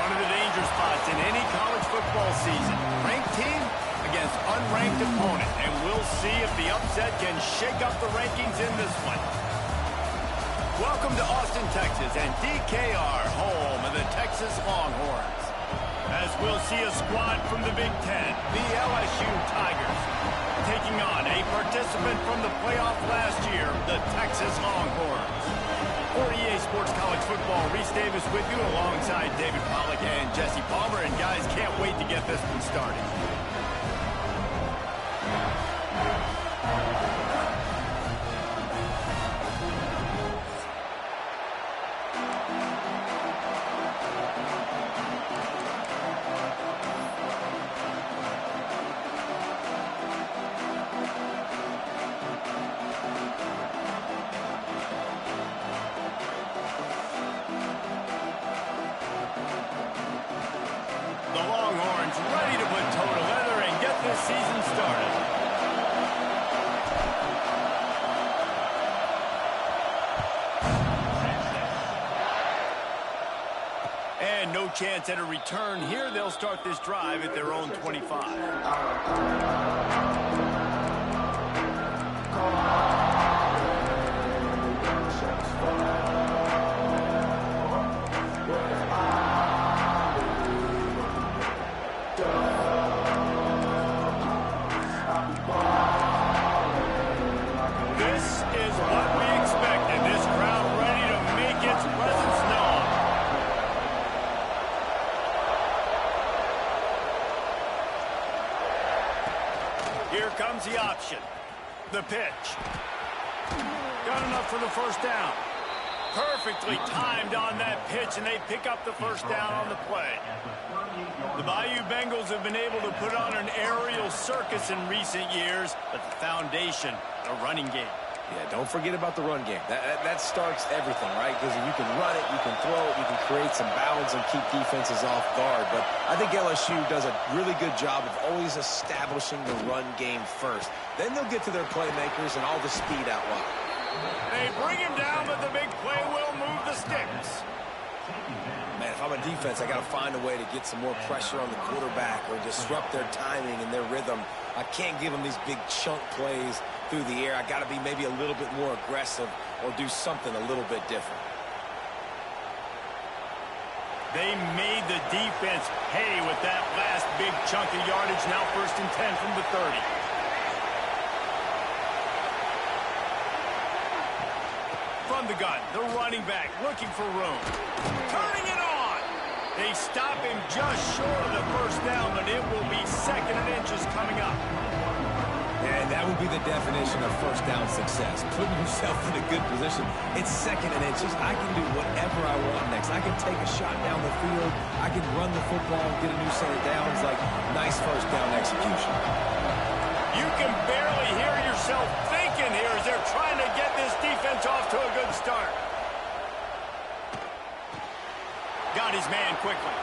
One of the danger spots in any college football season. Ranked team against unranked opponent. And we'll see if the upset can shake up the rankings in this one. Welcome to Austin, Texas, and DKR, home of the Texas Longhorns. As we'll see a squad from the Big Ten, the LSU Tigers, taking on a participant from the playoff last year, the Texas Longhorns. For EA Sports College Football, Reese Davis with you alongside David Pollack and Jesse Palmer. And guys, can't wait to get this one started. The Longhorns ready to put toe to leather and get this season started. And no chance at a return here. They'll start this drive at their own 25. Here comes the option. The pitch. Got enough for the first down. Perfectly timed on that pitch, and they pick up the first down on the play. The Bayou Bengals have been able to put on an aerial circus in recent years, but the foundation, the running game. Yeah, don't forget about the run game. That starts everything, right? Because if you can run it, you can throw it, you can create some balance and keep defenses off guard. But I think LSU does a really good job of always establishing the run game first. Then they'll get to their playmakers and all the speed out wide. They bring him down, but the big play will move the sticks. Man, if I'm a defense, I got to find a way to get some more pressure on the quarterback or disrupt their timing and their rhythm. I can't give them these big chunk plays through the air. I got to be maybe a little bit more aggressive or do something a little bit different. They made the defense pay with that last big chunk of yardage. Now 1st and 10 from the 30. From the gun, the running back looking for room. Turning it on. They stop him just short of the first down, but it will be 2nd and inches coming up. And that would be the definition of first down success. Putting yourself in a good position. It's 2nd and inches. I can do whatever I want next. I can take a shot down the field. I can run the football and get a new set of downs. Like, nice first down execution. You can barely hear yourself thinking here as they're trying to get this defense off to a good start. Got his man quickly.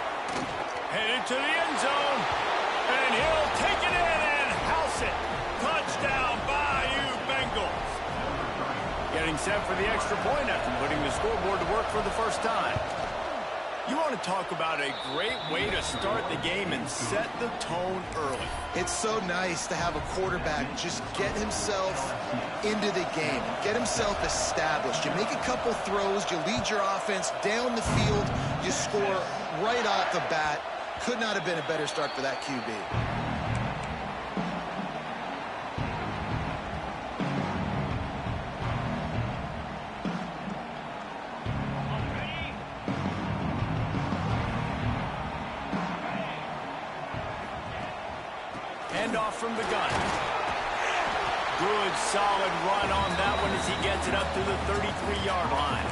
Headed to the end zone. And he'll take it in and house it. Touchdown, Bayou Bengals. Getting set for the extra point after putting the scoreboard to work for the first time. You want to talk about a great way to start the game and set the tone early. It's so nice to have a quarterback just get himself into the game, get himself established. You make a couple throws, you lead your offense down the field, you score right off the bat. Could not have been a better start for that QB. Handoff from the gun. Good, solid run on that one as he gets it up to the 33-yard line.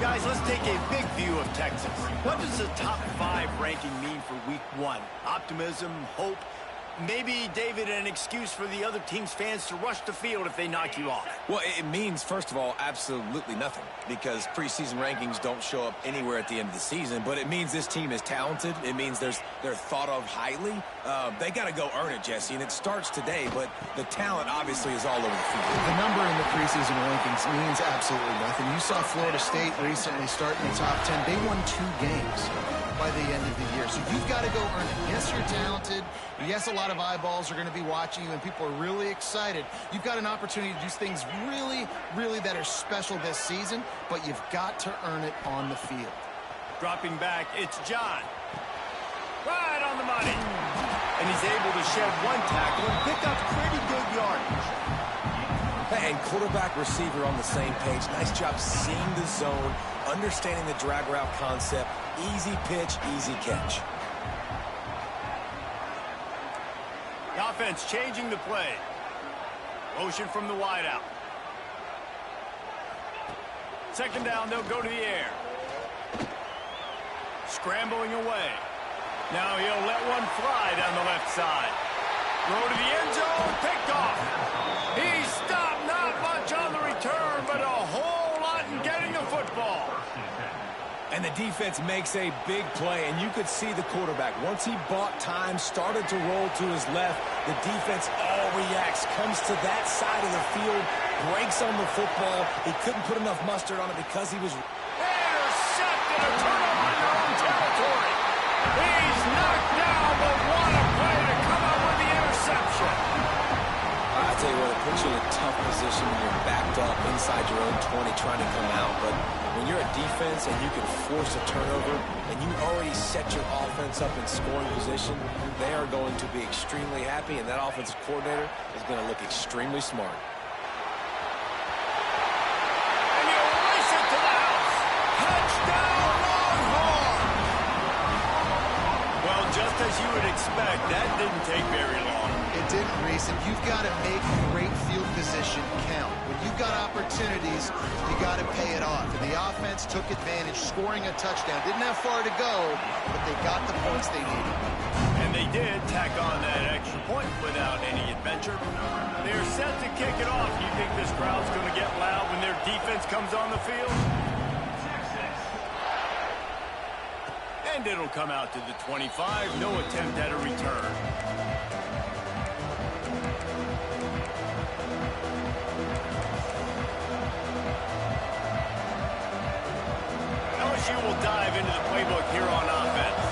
Guys, let's take a big view of Texas. What does the top 5 ranking mean for week 1? Optimism, hope? maybe, David, an excuse for the other team's fans to rush the field if they knock you off. Well, it means, first of all, absolutely nothing, because preseason rankings don't show up anywhere at the end of the season, but it means this team is talented. It means they're thought of highly. They got to go earn it, Jesse, and it starts today, but the talent obviously is all over the field. The number in the preseason rankings means absolutely nothing. You saw Florida State recently start in the top 10. They won 2 games by the end of the year. So you've got to go earn it. Yes, you're talented. Yes, a lot of eyeballs are going to be watching you, and people are really excited. You've got an opportunity to do things really, really that are special this season, but you've got to earn it on the field. Dropping back, it's John. Right on the money. And he's able to shed 1 tackle and pick up pretty good yardage. Hey, and quarterback, receiver on the same page. Nice job seeing the zone, understanding the drag route concept. Easy pitch, easy catch. The offense changing the play. Motion from the wideout. Second down, they'll go to the air. Scrambling away. Now he'll let one fly down the left side. Throw to the end zone, picked off. He stopped, not much on the return, but a whole lot in getting the football. And the defense makes a big play, and you could see the quarterback. Once he bought time, started to roll to his left, the defense all reacts, comes to that side of the field, breaks on the football. He couldn't put enough mustard on it because he was... Intercepted, a turnover in their own territory. He's knocked down, but what a play to come up with the interception. I tell you what, it puts you in a tough position when you're backed up inside your own 20 trying to come out, but when you're a defense and you can force a turnover and you already set your offense up in scoring position, they are going to be extremely happy, and that offensive coordinator is going to look extremely smart. And you race it to the house. Touchdown, Longhorn! Well, just as you would expect, that didn't take very long. It didn't, Reese, and you've got to make great field position count. When you've got opportunities, you got to pay it off. And the offense took advantage, scoring a touchdown. Didn't have far to go, but they got the points they needed. And they did tack on that extra point without any adventure. They're set to kick it off. You think this crowd's going to get loud when their defense comes on the field? And it'll come out to the 25. No attempt at a return. LSU will dive into the playbook here on offense.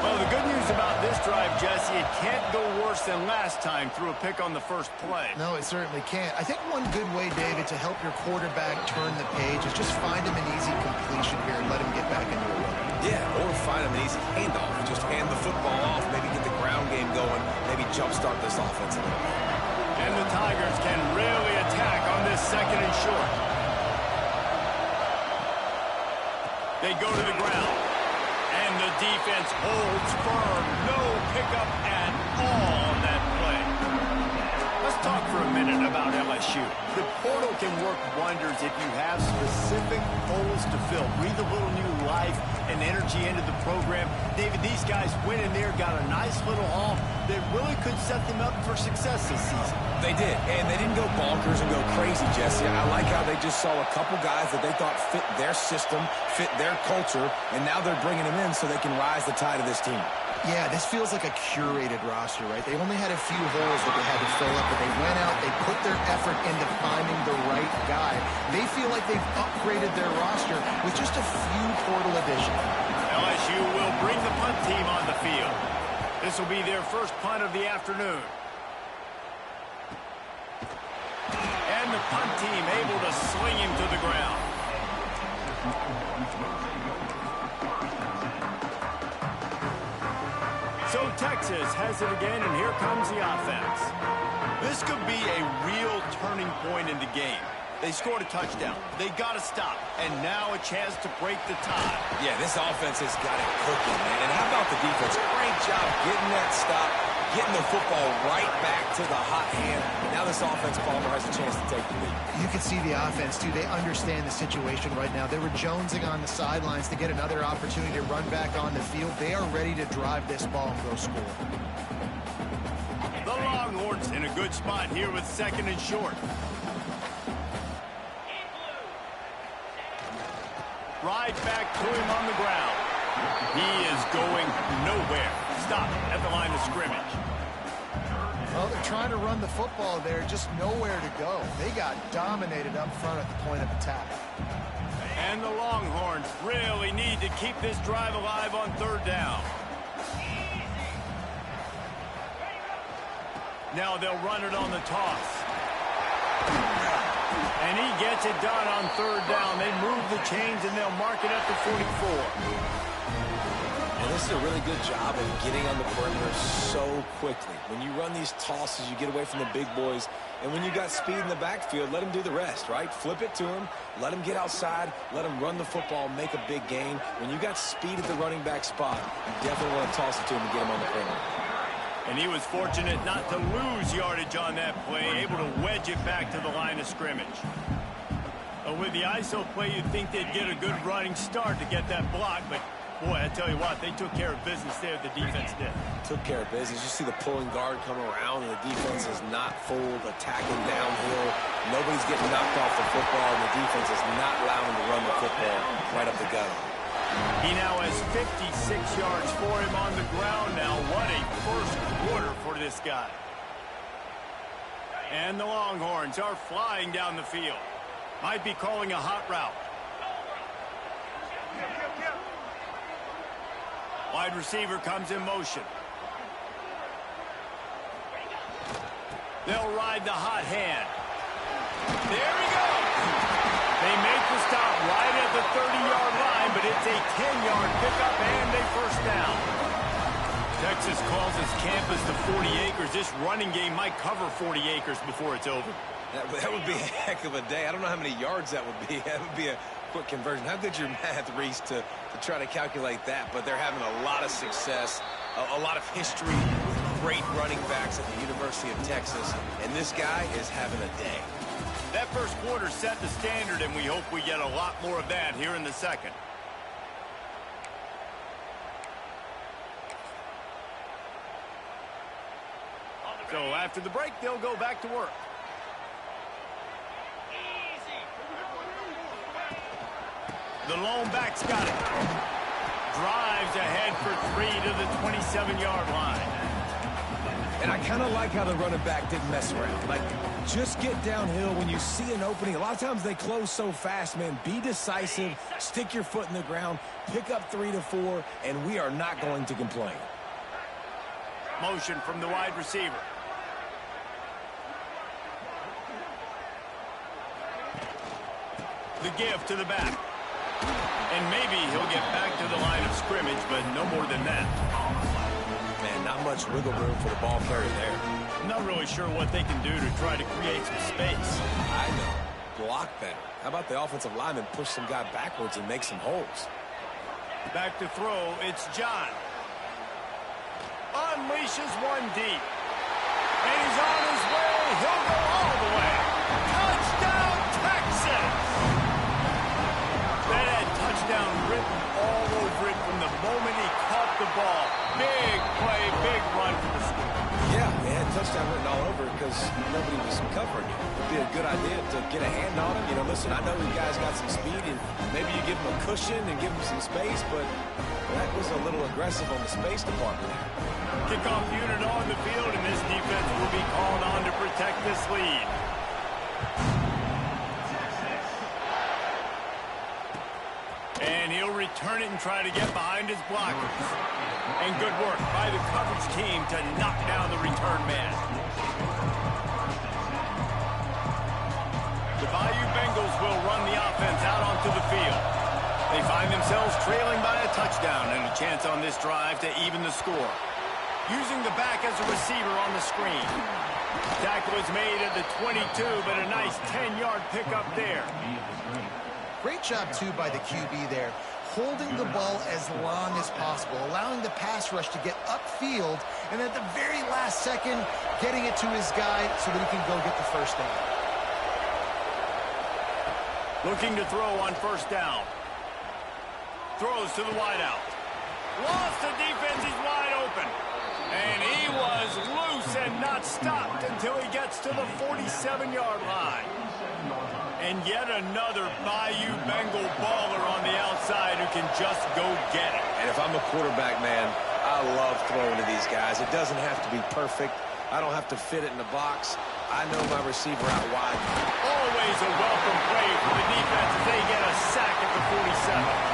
Well, the good news about this drive, Jesse, it can't go worse than last time through a pick on the first play. No, it certainly can't. I think one good way, David, to help your quarterback turn the page is just find him an easy completion here and let him get back into a run. Yeah, or find him an easy handoff. Just hand the football off, maybe get the ground game going, maybe jumpstart this offense a little bit. And the Tigers can really attack on this second and short. They go to the ground. And the defense holds firm. No pickup at all on that play. Let's talk for a minute about LSU. The portal can work wonders if you have specific holes to fill. Breathe a little new life and energy into the program. David, these guys went in there, got a nice little haul that really could set them up for success this season. They did, and they didn't go bonkers and go crazy, Jesse. I like how they just saw a couple guys that they thought fit their system, fit their culture, and now they're bringing them in so they can rise the tide of this team. Yeah, this feels like a curated roster, right? They only had a few holes that they had to fill up, but they went out, they put their effort into finding the right guy. They feel like they've upgraded their roster with just a few portal additions. LSU will bring the punt team on the field. This will be their first punt of the afternoon. And the punt team able to sling him to the ground. So Texas has it again, and here comes the offense. This could be a real turning point in the game. They scored a touchdown. They got to stop. And now a chance to break the tie. Yeah, this offense has got it cooking, man. And how about the defense? Great job getting that stop, getting the football right back to the hot hand. And now this offense, Palmer, has a chance to take the lead. You can see the offense, too. They understand the situation right now. They were jonesing on the sidelines to get another opportunity to run back on the field. They are ready to drive this ball and go score. Longhorns in a good spot here with 2nd and short. Right back to him on the ground. He is going nowhere. Stop at the line of scrimmage. Well, they're trying to run the football there, just nowhere to go. They got dominated up front at the point of attack. And the Longhorns really need to keep this drive alive on 3rd down. Now they'll run it on the toss. And he gets it done on 3rd down. They move the chains and they'll mark it at the 44. And this is a really good job of getting on the perimeter so quickly. When you run these tosses, you get away from the big boys. And when you got speed in the backfield, let him do the rest, right? Flip it to him, let him get outside, let him run the football, make a big gain. When you got speed at the running back spot, you definitely want to toss it to him and get him on the perimeter. And he was fortunate not to lose yardage on that play, able to wedge it back to the line of scrimmage. With the ISO play, you'd think they'd get a good running start to get that block, but boy, I tell you what, they took care of business there, the defense did. Took care of business. You see the pulling guard come around, and the defense is not fooled, attacking downhill. Nobody's getting knocked off the football, and the defense is not allowing to run the football right up the gut. He now has 56 yards for him on the ground now. What a first quarter for this guy. And the Longhorns are flying down the field. Might be calling a hot route. Wide receiver comes in motion. They'll ride the hot hand. There he goes. They make the stop right at the 30-yard line, but it's a 10-yard pickup and a 1st down. Texas calls his campus the 40 acres. This running game might cover 40 acres before it's over. That would be a heck of a day. I don't know how many yards that would be. That would be a quick conversion. How good's your math, Reese, to try to calculate that? But they're having a lot of success, a lot of history with great running backs at the University of Texas, and this guy is having a day. That first quarter set the standard, and we hope we get a lot more of that here in the second. So after the break, they'll go back to work. The lone back's got it. Drives ahead for 3 to the 27-yard line. And I kind of like how the running back didn't mess around. Like, just get downhill when you see an opening. A lot of times they close so fast, man. Be decisive, stick your foot in the ground, pick up 3 to 4, and we are not going to complain. Motion from the wide receiver. The give to the back. And maybe he'll get back to the line of scrimmage, but no more than that. Man, not much wiggle room for the ball carrier there. I'm not really sure what they can do to try to create some space. I know. Block better. How about the offensive lineman push some guy backwards and make some holes? Back to throw, it's John. Unleashes one deep. And he's on his way. He'll go all the way. Touchdown, Texas! That had touchdown written all over it from the moment he caught the ball. Big play, big run for the score. Yeah, they had touchdown written all over it because nobody was covering it. It'd be a good idea to get a hand on him. You know, listen, I know you guys got some speed, and maybe you give him a cushion and give him some space, but that was a little aggressive on the space department there. Kickoff unit on the field, and this defense will be called on to protect this lead. And he'll return it and try to get behind his blockers. And good work by the coverage team to knock down the return man. The Bayou Bengals will run the offense out onto the field. They find themselves trailing by a touchdown and a chance on this drive to even the score. Using the back as a receiver on the screen. Tackle is made at the 22, but a nice 10-yard pickup there. Great job, too, by the QB there. Holding the ball as long as possible, allowing the pass rush to get upfield, and at the very last second, getting it to his guy so that he can go get the first down. Looking to throw on first down. Throws to the wideout. Lost the defense, he's wide open. And he was loose and not not stopped until he gets to the 47-yard line. And yet another Bayou Bengal baller on the outside who can just go get it. And if I'm a quarterback, man, I love throwing to these guys. It doesn't have to be perfect. I don't have to fit it in the box. I know my receiver out wide. Always a welcome play for the defense as they get a sack at the 47.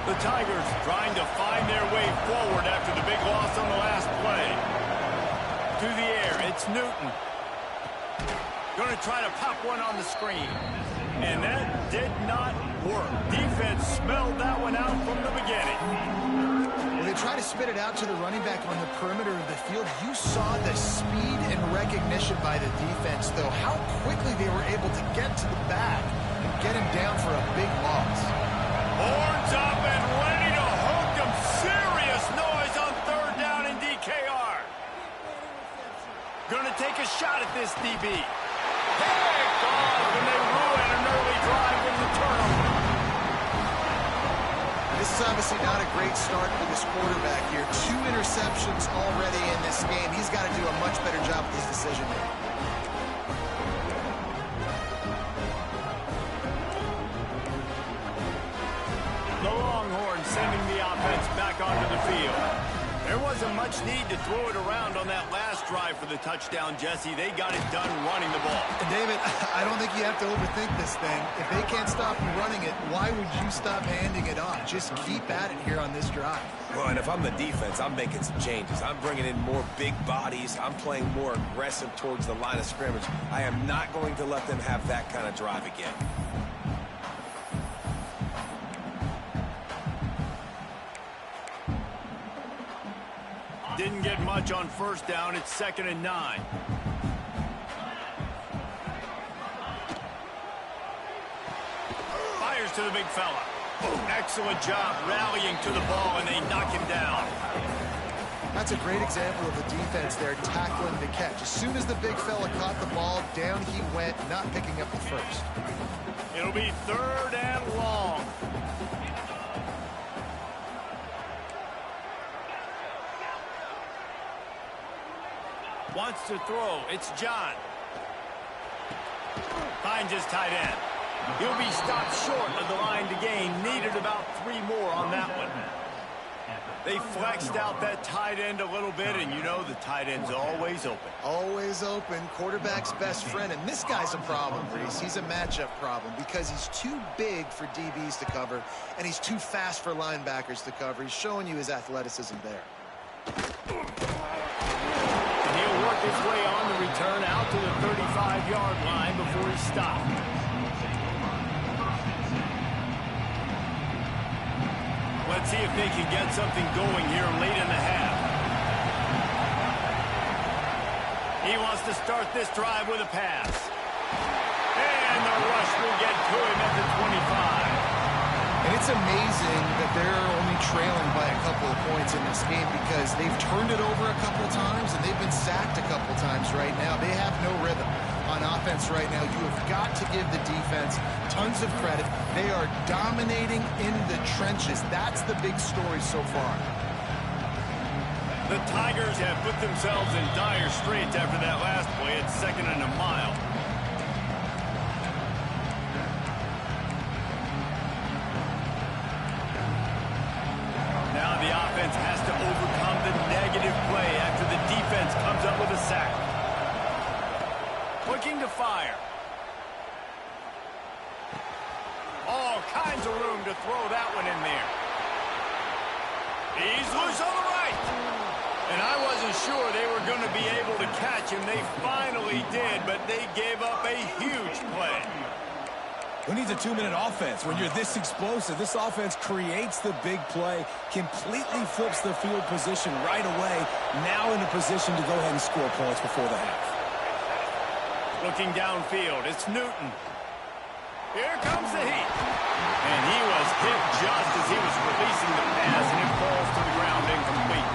The Tigers trying to find their way forward after the big loss on the last play. To the air, it's Newton. Going to try to pop one on the screen. And that did not work. Defense smelled that one out from the beginning. When they try to spit it out to the running back on the perimeter of the field, you saw the speed and recognition by the defense, though, how quickly they were able to get to the back and get him down for a big loss. Horns up and ready to hook him. Serious noise on third down in DKR. Going to take a shot at this DB. Picked off, and they ruin an early drive with the turnover. This is obviously not a great start for this quarterback here. 2 interceptions already in this game. He's got to do a much better job with his decision making. The Longhorns sending the offense back onto the field. There wasn't much need to throw it around on that last drive for the touchdown, Jesse. They got it done running the ball. And David, I don't think you have to overthink this thing. If they can't stop you running it, why would you stop handing it off? Just keep at it here on this drive. Well, and if I'm the defense, I'm making some changes. I'm bringing in more big bodies. I'm playing more aggressive towards the line of scrimmage. I am not going to let them have that kind of drive again. Didn't get much on first down. It's 2nd and 9. Fires to the big fella. Excellent job rallying to the ball, and they knock him down. That's a great example of the defense there tackling the catch. As soon as the big fella caught the ball, down he went, not picking up the first. It'll be 3rd and long. Wants to throw. It's John. Finds his tight end. He'll be stopped short of the line to gain. Needed about 3 more on that one. They flexed out that tight end a little bit, and you know the tight end's always open. Always open. Quarterback's best friend. And this guy's a problem, Reese. He's a matchup problem because he's too big for DBs to cover, and he's too fast for linebackers to cover. He's showing you his athleticism there. And he'll work his way on the return out to the 35-yard line before he's stopped. Let's see if they can get something going here late in the half. He wants to start this drive with a pass. And the rush will get to him at the 25. And it's amazing that they're only trailing by a couple of points in this game because they've turned it over a couple times and they've been sacked a couple times right now. They have no rhythm on offense right now. You have got to give the defense tons of credit. They are dominating in the trenches. That's the big story so far. The Tigers have put themselves in dire straits after that last play. It's 2nd and a mile. Now the offense has to overcome the negative play after the defense comes up with a sack. Looking to fire. All kinds of room to throw that one in there. He's loose on the right. And I wasn't sure they were going to be able to catch him. They finally did, but they gave up a huge play. Who needs a 2-minute offense? When you're this explosive, this offense creates the big play, completely flips the field position right away, now in a position to go ahead and score points before the half. Looking downfield, it's Newton. Here comes the heat. And he was hit just as he was releasing the pass, and it falls to the ground incomplete.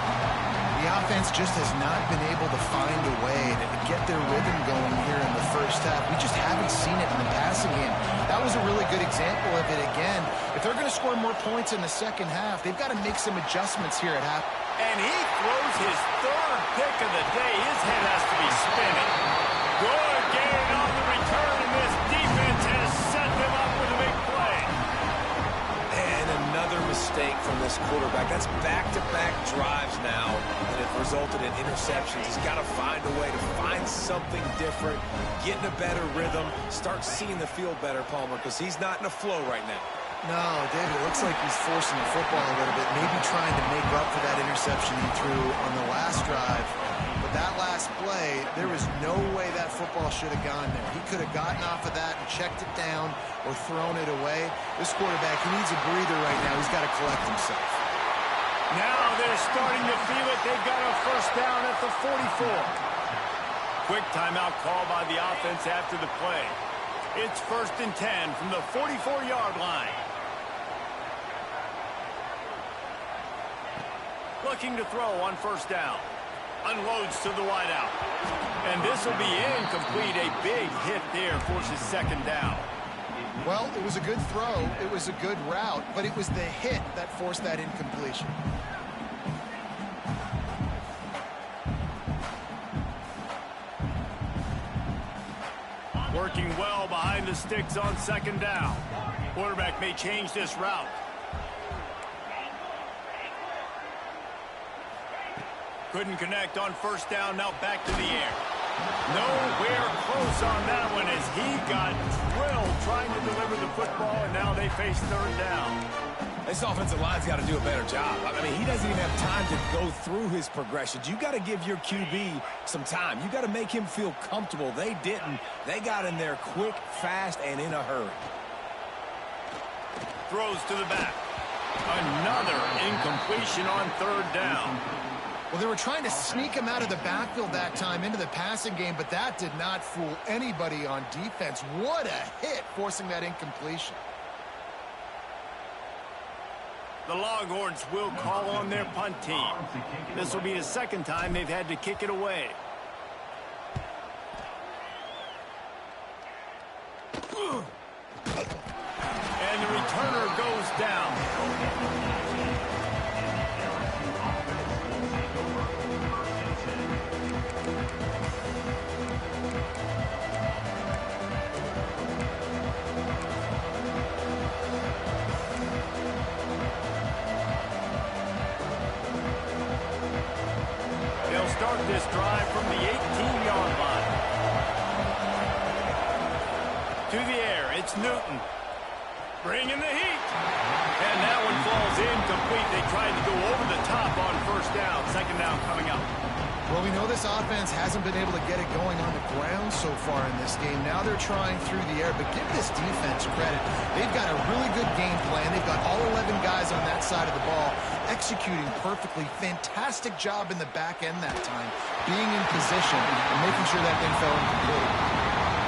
The offense just has not been able to find a way to get their rhythm going here in the first half. We just haven't seen it in the passing game. That was a really good example of it again. If they're going to score more points in the second half, they've got to make some adjustments here at half. And he throws his third pick of the day. His head has to be spinning. Good gain on the return, and this defense has set them up with a big play. And another mistake from this quarterback. That's back-to-back drives now, and it resulted in interceptions. He's got to find a way to find something different, get in a better rhythm, start seeing the field better, Palmer, because he's not in a flow right now. No, David, it looks like he's forcing the football a little bit, maybe trying to make up for that interception he threw on the last drive. But that last play, there was no way that football should have gone there. He could have gotten off of that and checked it down or thrown it away. This quarterback, he needs a breather right now. He's got to collect himself. Now they're starting to feel it. They've got a first down at the 44. Quick timeout call by the offense after the play. It's 1st and 10 from the 44-yard line. Looking to throw on first down. Unloads to the wideout. And this will be incomplete. A big hit there forces second down. Well, it was a good throw. It was a good route, but it was the hit that forced that incompletion. Working well behind the sticks on second down. Quarterback may change this route. Couldn't connect on first down. Now back to the air. Nowhere close on that one as he got drilled trying to deliver the football, and now they face third down. This offensive line's got to do a better job. I mean, he doesn't even have time to go through his progressions. You got to give your QB some time. You got to make him feel comfortable. They didn't. They got in there quick, fast, and in a hurry. Throws to the back. Another incompletion on third down. Well, they were trying to sneak him out of the backfield that time into the passing game, but that did not fool anybody on defense. What a hit, forcing that incompletion. The Longhorns will call on their punt team. This will be the second time they've had to kick it away. And the returner goes down. Start this drive from the 18-yard line. To the air, it's Newton. Bringing the heat. And that one falls incomplete. They tried to go over the top on first down. Second down coming up. Well, we know this offense hasn't been able to get it going on the ground so far in this game. Now they're trying through the air, but give this defense credit. They've got a really good game plan. They've got all 11 guys on that side of the ball executing perfectly. Fantastic job in the back end that time, being in position and making sure that thing fell incomplete.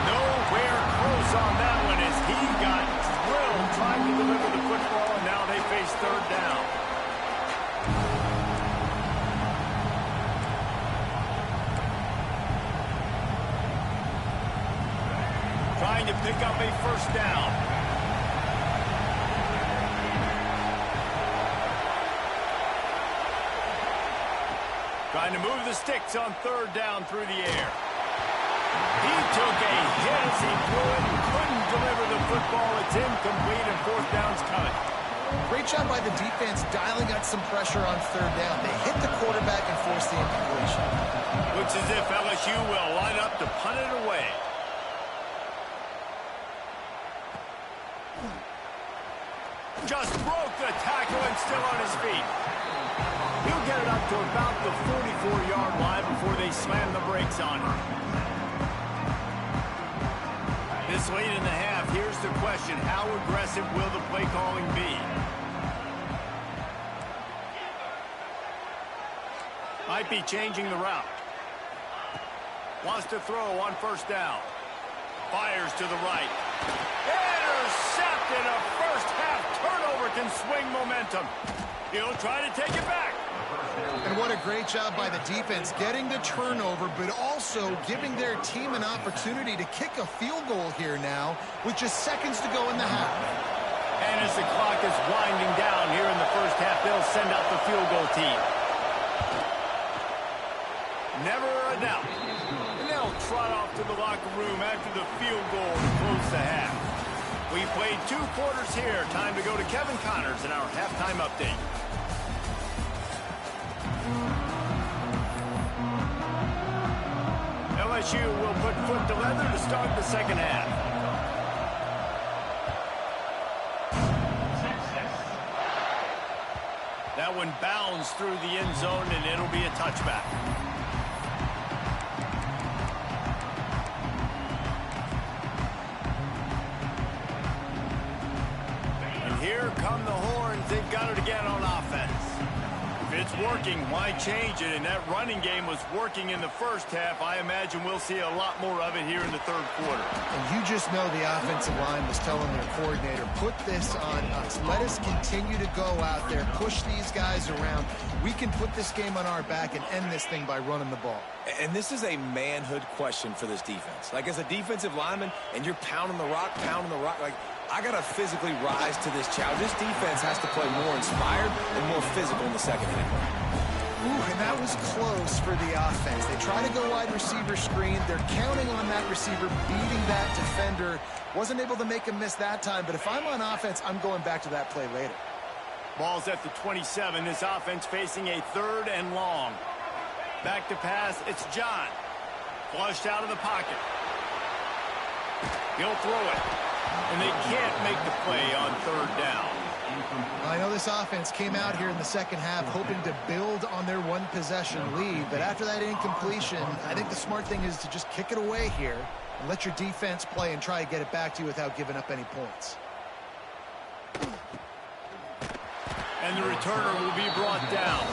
Nowhere close on that one as he got drilled trying to deliver the football, and now they face third down. Trying to pick up a first down. Trying to move the sticks on third down through the air. He took a hit as he threw it and couldn't deliver the football. It's incomplete and fourth down's coming. Great job by the defense dialing out some pressure on third down. They hit the quarterback and forced the incompletion. Looks as if LSU will line up to punt it away. Just broke the tackle and still on his feet. He'll get it up to about the 44-yard line before they slam the brakes on him. This late in the half, here's the question. How aggressive will the play calling be? Might be changing the route. Wants to throw on first down. Fires to the right. Intercepted. A first half turnover can swing momentum. He'll try to take it back. And what a great job by the defense getting the turnover, but also giving their team an opportunity to kick a field goal here now with just seconds to go in the half. And as the clock is winding down here in the first half, they'll send out the field goal team. Never a doubt. And they'll trot off to the locker room after the field goal to close the half. We played 2 quarters here. Time to go to Kevin Connors in our halftime update. LSU will put foot to leather to start the second half. That one bounds through the end zone, and it'll be a touchback. And here come the horns. They've got it again on offense. If it's working, why change it? And that running game was working in the first half. I imagine we'll see a lot more of it here in the third quarter. And you just know the offensive line was telling their coordinator, put this on us. Let us continue to go out there, push these guys around. We can put this game on our back and end this thing by running the ball. And this is a manhood question for this defense. Like, as a defensive lineman, and you're pounding the rock, like, I got to physically rise to this challenge. This defense has to play more inspired and more physical in the second half. Ooh, and that was close for the offense. They try to go wide receiver screen. They're counting on that receiver beating that defender. Wasn't able to make him miss that time, but if I'm on offense, I'm going back to that play later. Ball's at the 27. This offense facing a 3rd and long. Back to pass. It's John. Flushed out of the pocket. He'll throw it. And they can't make the play on 3rd down. I know this offense came out here in the second half hoping to build on their 1-possession lead, but after that incompletion, I think the smart thing is to just kick it away here and let your defense play and try to get it back to you without giving up any points. And the returner will be brought down.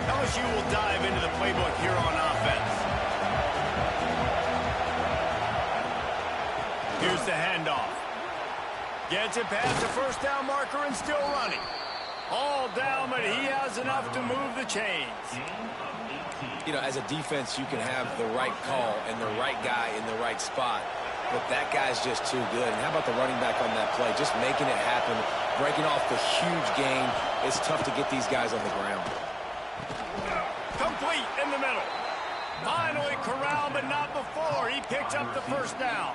LSU will dive into the playbook here on offense. Here's the handoff. Gets it past the first down marker and still running. All down, but he has enough to move the chains. You know, as a defense, you can have the right call and the right guy in the right spot, but that guy's just too good. And how about the running back on that play? Just making it happen, breaking off the huge gain. It's tough to get these guys on the ground. Complete in the middle. Finally corralled, but not before. He picks up the first down.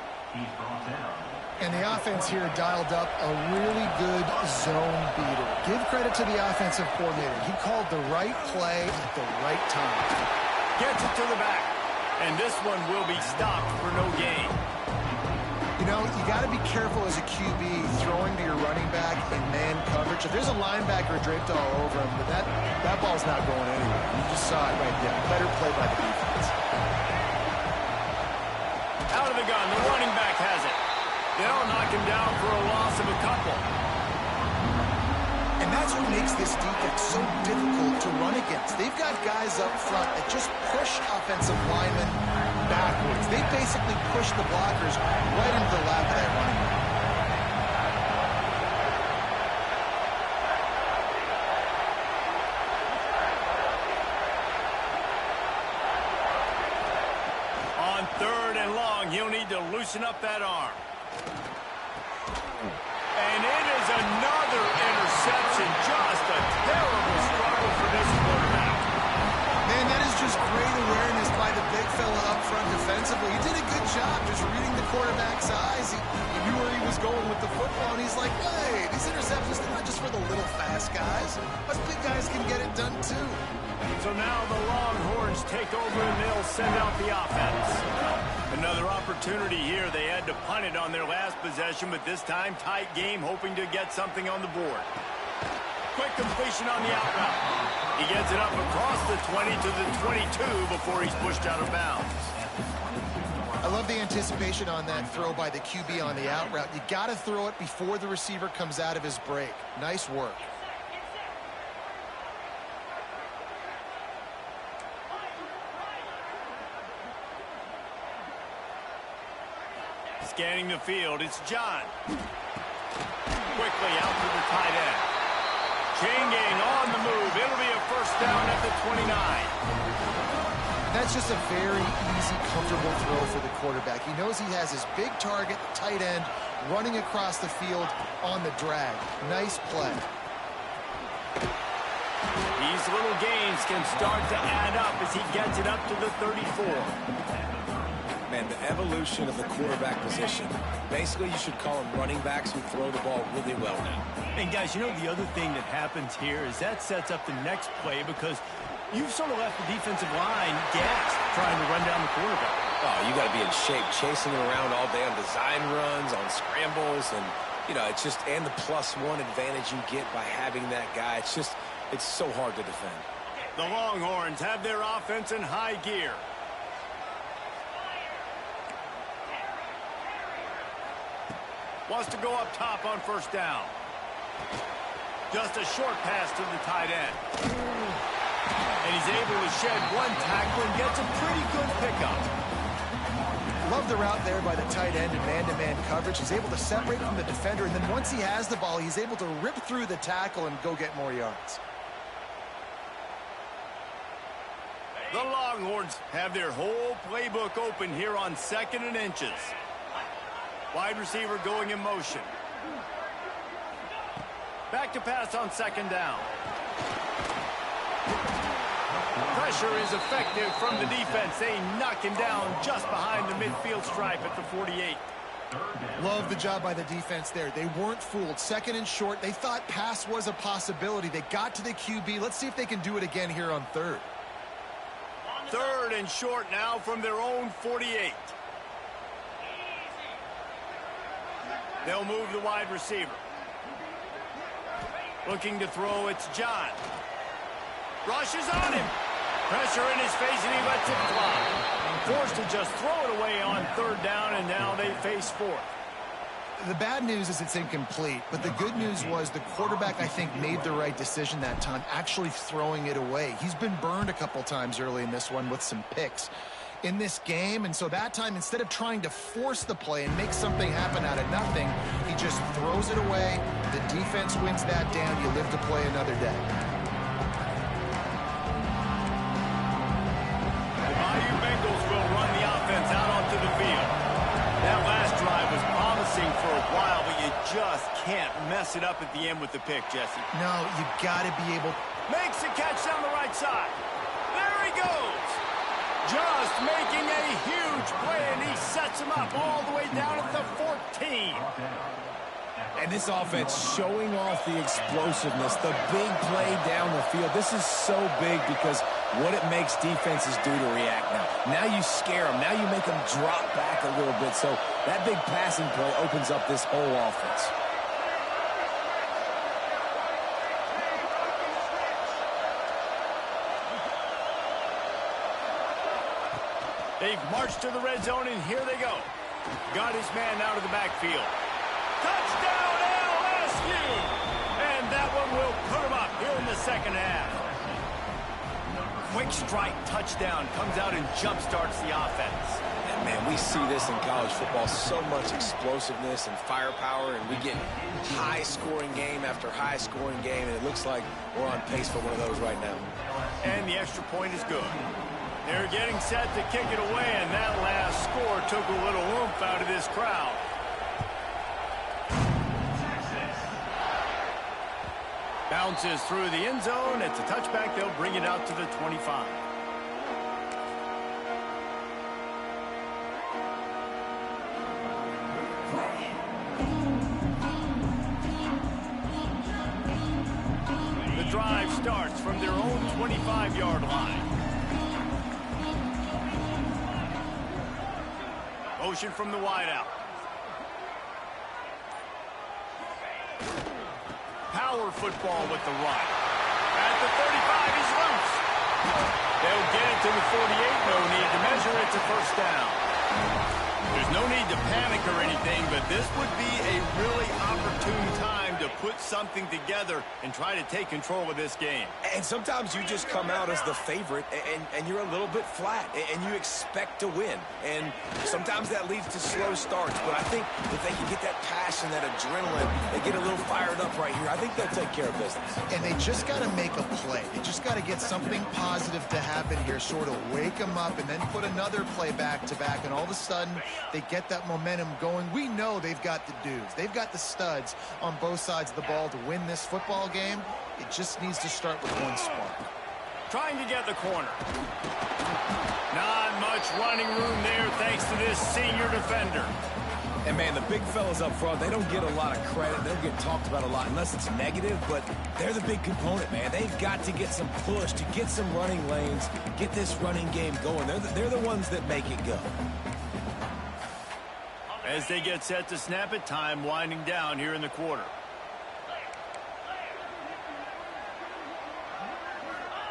And the offense here dialed up a really good zone beater. Give credit to the offensive coordinator. He called the right play at the right time. Gets it to the back. And this one will be stopped for no gain. You know, you got to be careful as a QB throwing to your running back in man coverage. If there's a linebacker draped all over him, but that ball's not going anywhere. You just saw it right there. Better play by the defense. Out of the gun, the running back has it. They'll knock him down for a loss of a couple. And that's what makes this defense so difficult to run against. They've got guys up front that just push offensive linemen backwards. They basically push the blockers right into the lap of that running back. On 3rd and long, he'll need to loosen up that arm. And it is another interception. Just a terrible struggle for this quarterback. Man, that is just great awareness by the big fella up front defensively. He did a good job just reading the quarterback's eyes. He knew where he was going with the football, and he's like, hey, these interceptions, they're not just for the little fast guys. Us big guys can get it done too. So now the Longhorns take over and they'll send out the offense. Another opportunity here. They had to punt it on their last possession, but this time tight game, hoping to get something on the board. Quick completion on the out route. He gets it up across the 20 to the 22 before he's pushed out of bounds. I love the anticipation on that throw by the QB on the out route. You got to throw it before the receiver comes out of his break. Nice work. Scanning the field, it's John. Quickly out to the tight end. Changing on the move. It'll be a first down at the 29. That's just a very easy, comfortable throw for the quarterback. He knows he has his big target, the tight end, running across the field on the drag. Nice play. These little gains can start to add up as he gets it up to the 34. Man, the evolution of the quarterback position. Basically, you should call them running backs who throw the ball really well now. And guys, you know the other thing that happens here is that sets up the next play because you've sort of left the defensive line gassed trying to run down the quarterback. Oh, you got to be in shape, chasing him around all day on design runs, on scrambles, and, you know, it's just, and the +1 advantage you get by having that guy. It's just, it's so hard to defend. The Longhorns have their offense in high gear. Wants to go up top on first down. Just a short pass to the tight end. And he's able to shed one tackle and gets a pretty good pickup. Love the route there by the tight end in man-to-man coverage. He's able to separate from the defender, and then once he has the ball, he's able to rip through the tackle and go get more yards. The Longhorns have their whole playbook open here on 2nd and inches. Wide receiver going in motion. Back to pass on 2nd down. Pressure is effective from the defense. They knock him down just behind the midfield stripe at the 48. Love the job by the defense there. They weren't fooled. 2nd and short. They thought pass was a possibility. They got to the QB. Let's see if they can do it again here on 3rd. 3rd and short now from their own 48. They'll move the wide receiver. Looking to throw, it's John. Rushes on him. Pressure in his face, and he lets it fly. Forced to just throw it away on 3rd down, and now they face 4th. The bad news is it's incomplete, but the good news was the quarterback, I think, made the right decision that time, actually throwing it away. He's been burned a couple times early in this one with some picks in this game, and so that time, instead of trying to force the play and make something happen out of nothing, he just throws it away. The defense wins that down. You live to play another day. The Bayou Bengals will run the offense out onto the field. That last drive was promising for a while, but you just can't mess it up at the end with the pick, Jesse. No, you got to be able. Makes the catch down the right side. There he goes. Just making a huge play, and he sets him up all the way down at the 14. And this offense showing off the explosiveness, the big play down the field. This is so big because what it makes defenses do to react now. Now you scare them. Now you make them drop back a little bit. So that big passing play opens up this whole offense. They've marched to the red zone, and here they go. Got his man out of the backfield. Touchdown, LSU! And that one will put him up here in the 2nd half. Quick strike touchdown comes out and jump-starts the offense. And, man, we see this in college football, so much explosiveness and firepower, and we get high-scoring game after high-scoring game, and it looks like we're on pace for one of those right now. And the extra point is good. They're getting set to kick it away, and that last score took a little oomph out of this crowd. Bounces through the end zone. It's a touchback. They'll bring it out to the 25. The drive starts from their own 25-yard line. Motion from the wideout. Power football with the run. At the 35, he's loose. They'll get it to the 48. No need to measure. It's a first down. There's no need to panic or anything, but this would be a really opportune time to put something together and try to take control of this game. And sometimes you just come out as the favorite, and you're a little bit flat, and you expect to win. And sometimes that leads to slow starts, but I think if they can get that passion, that adrenaline, they get a little fired up right here, I think they'll take care of business. And they just got to make a play. They just got to get something positive to happen here, sort of wake them up, and then put another play back-to-back, and all of a sudden they get that momentum going. We know they've got the dudes. They've got the studs on both sides of the ball to win this football game. It just needs to start with one spark. Trying to get the corner. Not much running room there thanks to this senior defender. And, man, the big fellas up front, they don't get a lot of credit. They don't get talked about a lot unless it's negative, but they're the big component, man. They've got to get some push, to get some running lanes, get this running game going. They're the ones that make it go. As they get set to snap it, time winding down here in the quarter.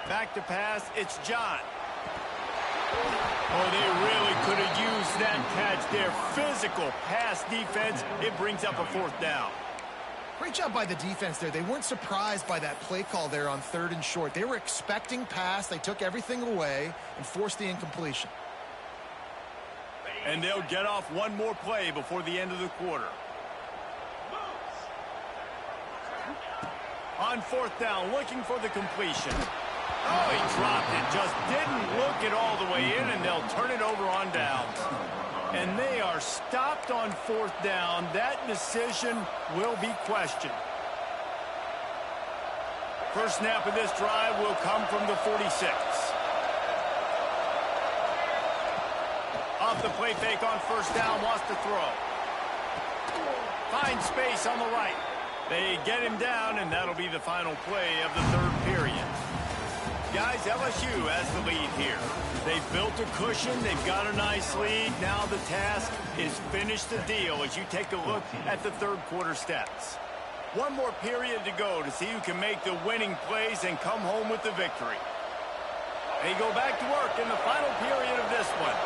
Back to pass, it's John. Oh, they really could have used that catch there. Physical pass defense. It brings up a fourth down. Great job by the defense there. They weren't surprised by that play call there on 3rd and short. They were expecting pass. They took everything away and forced the incompletion. And they'll get off one more play before the end of the quarter. On 4th down, looking for the completion. Oh, he dropped it. Just didn't look it all the way in, and they'll turn it over on downs. And they are stopped on 4th down. That decision will be questioned. First snap of this drive will come from the 46. Off the play fake on 1st down, wants to throw. Finds space on the right. They get him down, and that'll be the final play of the 3rd period. Guys, LSU has the lead here. They've built a cushion. They've got a nice lead. Now the task is finish the deal as you take a look at the 3rd quarter stats. One more period to go to see who can make the winning plays and come home with the victory. They go back to work in the final period of this one.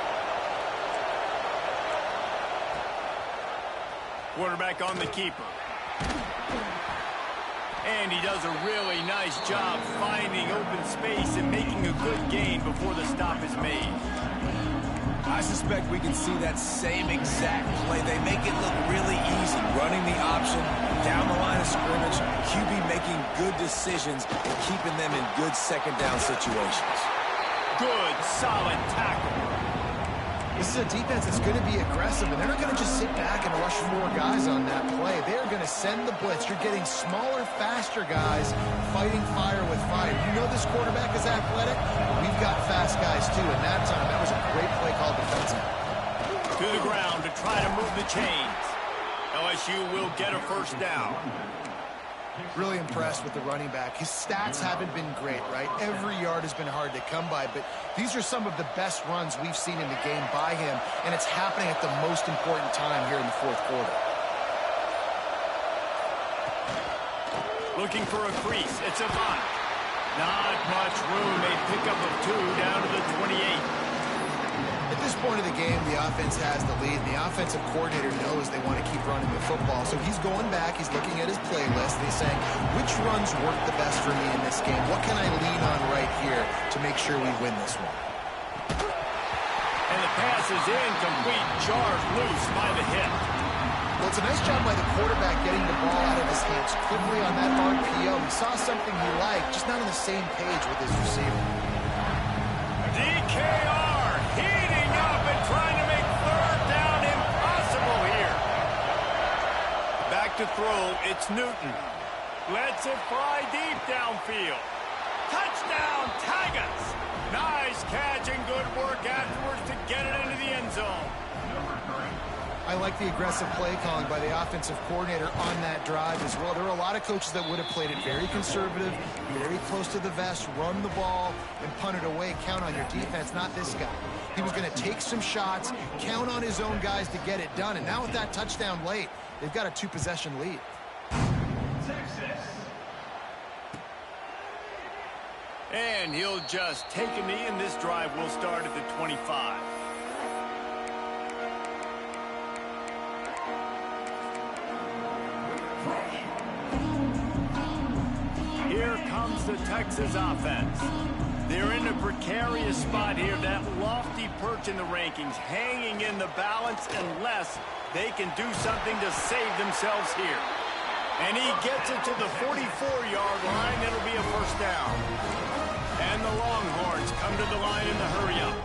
Quarterback on the keeper. And he does a really nice job finding open space and making a good gain before the stop is made. I suspect we can see that same exact play. They make it look really easy, running the option, down the line of scrimmage, QB making good decisions and keeping them in good 2nd down situations. Good, solid tackle. This is a defense that's going to be aggressive, and they're not going to just sit back and rush 4 guys on that play. They're going to send the blitz. You're getting smaller, faster guys fighting fire with fire. You know this quarterback is athletic. We've got fast guys, too, and that time, that was a great play call defensively. To the ground to try to move the chains. LSU will get a 1st down. Really impressed with the running back. His stats haven't been great, right? Every yard has been hard to come by, but these are some of the best runs we've seen in the game by him, and it's happening at the most important time here in the 4th quarter. Looking for a crease. It's Avant. Not much room. A pickup of 2 down to the 28. At this point of the game, the offense has the lead. The offensive coordinator knows they want to keep running the football. So he's going back. He's looking at his playlist. And he's saying, which runs work the best for me in this game? What can I lean on right here to make sure we win this one? And the pass is incomplete. Jarred loose by the hit. Well, it's a nice job by the quarterback getting the ball out of his hands quickly on that RPO. He saw something he liked, just not on the same page with his receiver. DKR heating up and trying to make 3rd down impossible here. Back to throw, it's Newton. Lets it fly deep downfield. Touchdown, Tigers! Nice catch and good work afterwards to get it into the end zone. I like the aggressive play calling by the offensive coordinator on that drive as well. There are a lot of coaches that would have played it very conservative, very close to the vest, run the ball, and punt it away. Count on your defense, not this guy. He was going to take some shots, count on his own guys to get it done. And now with that touchdown late, they've got a 2-possession lead. And he'll just take a knee, and this drive will start at the 25. Here comes the Texas offense. They're in a precarious spot here, that lofty perch in the rankings, hanging in the balance unless they can do something to save themselves here. And he gets it to the 44-yard line. It'll be a first down. And the Longhorns come to the line in the hurry-up.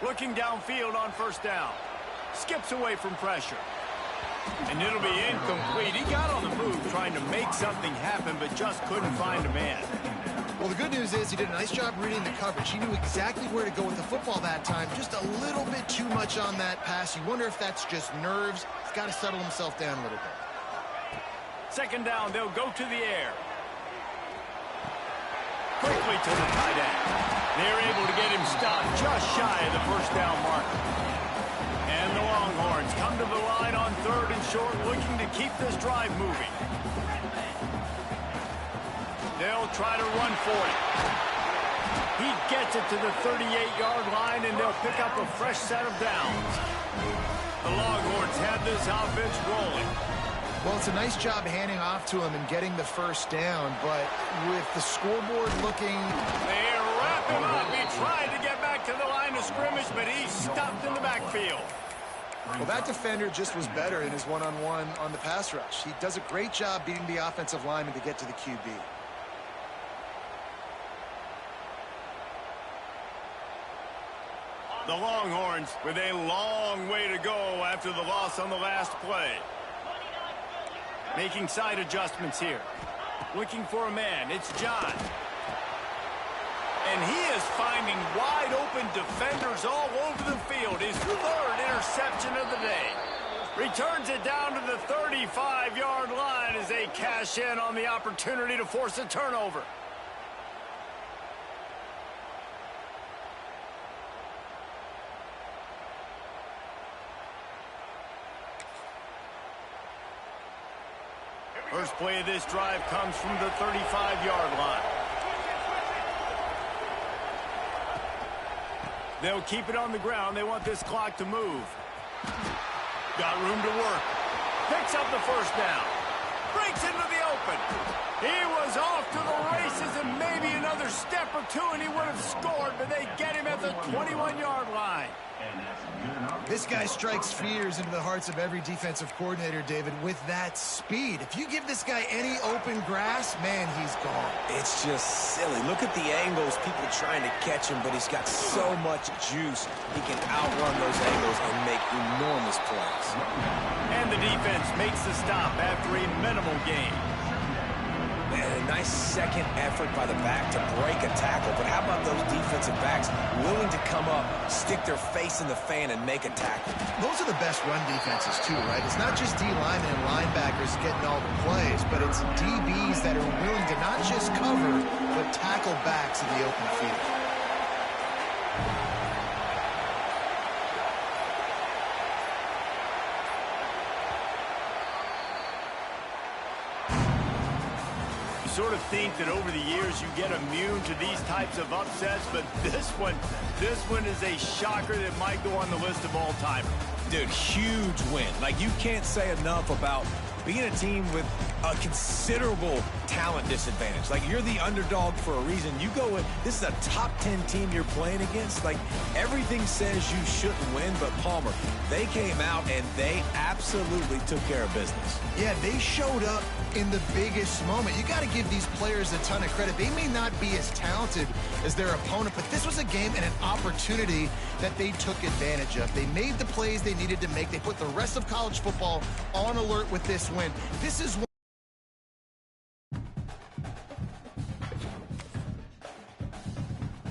Looking downfield on first down. Skips away from pressure. And it'll be incomplete. He got on the move trying to make something happen, but just couldn't find a man. Well, the good news is he did a nice job reading the coverage. He knew exactly where to go with the football that time. Just a little bit too much on that pass. You wonder if that's just nerves. He's got to settle himself down a little bit. Second down, they'll go to the air. Quickly to the tight end. They're able to get him stopped just shy of the first down marker. And the Longhorns come to the line on third and short, looking to keep this drive moving. They'll try to run for it. He gets it to the 38-yard line, and they'll pick up a fresh set of downs. The Longhorns have this offense rolling. Well, it's a nice job handing off to him and getting the first down, but with the scoreboard looking... They wrap him up. He tried to get back to the line of scrimmage, but he's stopped in the backfield. Well, that defender just was better in his one-on-one on the pass rush. He does a great job beating the offensive lineman to get to the QB. The Longhorns with a long way to go after the loss on the last play. Making side adjustments here. Looking for a man. It's John. And he is finding wide open defenders all over the field. His third interception of the day. Returns it down to the 35-yard line as they cash in on the opportunity to force a turnover. First play of this drive comes from the 35-yard line. They'll keep it on the ground. They want this clock to move. Got room to work. Picks up the first down. Breaks into the open. He was off to the races, and maybe another step or two and he would have scored, but they get him at the 21-yard line. This guy strikes fears into the hearts of every defensive coordinator, David, with that speed. If you give this guy any open grass, man, he's gone. It's just silly. Look at the angles, people trying to catch him, but he's got so much juice. He can outrun those angles and make enormous plays. And the defense makes the stop after a minimal gain. And a nice second effort by the back to break a tackle. But how about those defensive backs willing to come up, stick their face in the fan, and make a tackle? Those are the best run defenses, too, right? It's not just D linemen and linebackers getting all the plays, but it's DBs that are willing to not just cover, but tackle backs in the open field. Sort of think that over the years you get immune to these types of upsets, but this one is a shocker that might go on the list of all-timers. Dude, huge win. Like, you can't say enough about being a team with a considerable talent disadvantage. Like, you're the underdog for a reason. You go in, this is a top 10 team you're playing against. Like, everything says you shouldn't win, but Palmer, they came out and they absolutely took care of business. Yeah, they showed up in the biggest moment. You got to give these players a ton of credit. They may not be as talented as their opponent, but this was a game and an opportunity that they took advantage of. They made the plays they needed to make. They put the rest of college football on alert with this win. This is